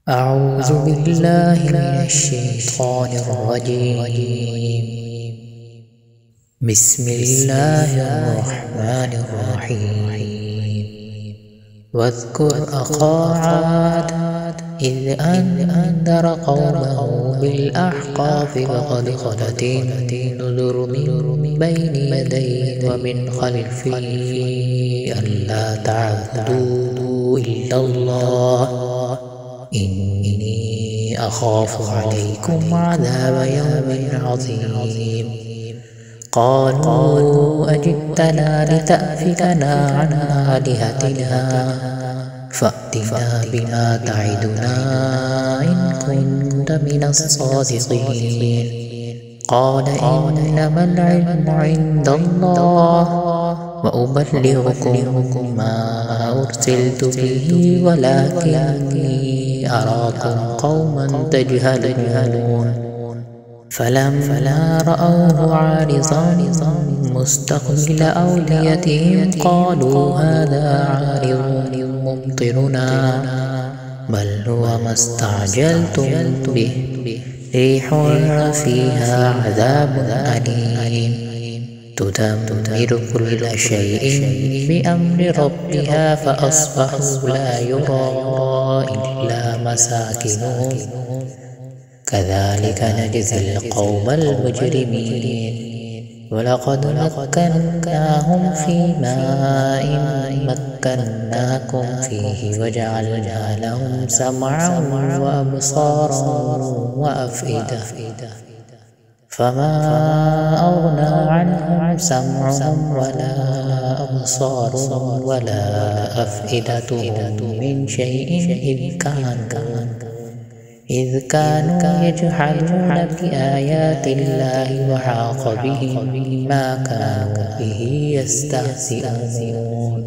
أعوذ بالله من الشيطان الرجيم. بسم الله الرحمن الرحيم. واذكر أخا عاد إذ أنذر قومه بالأحقاف فقد خلت النذر من بين يديه ومن خلفه ألا تعبدوا إلا الله إني أخاف عليكم عذاب يوم عظيم. قالوا أجئتنا لتأفكنا عن آلهتنا فأتنا بما تعدنا إن كنت من الصادقين. قال إنما العلم عند الله وأبلغكم ما أرسلت به ولكني أراكم قوما تجهلون. فلما رأوه عارضا مستقبل أوديتهم قالوا هذا عارض ممطرنا بل هو ما استعجلتم به ريح فيها عذاب أليم تدمر كل شيء بأمر ربها فأصبحوا لا يرى إلا مساكنهم كذلك نجزي القوم المجرمين. ولقد مكناهم في ماء مكناكم فيه وجعلنا لهم سمعا وأبصارا وأفئدة فما أغنى عنهم سمعهم ولا أبصارهم ولا أفئدتهم من شيء إذ كانوا يجحدون بآيات الله وحاق بهم ما كانوا به يستهزئون.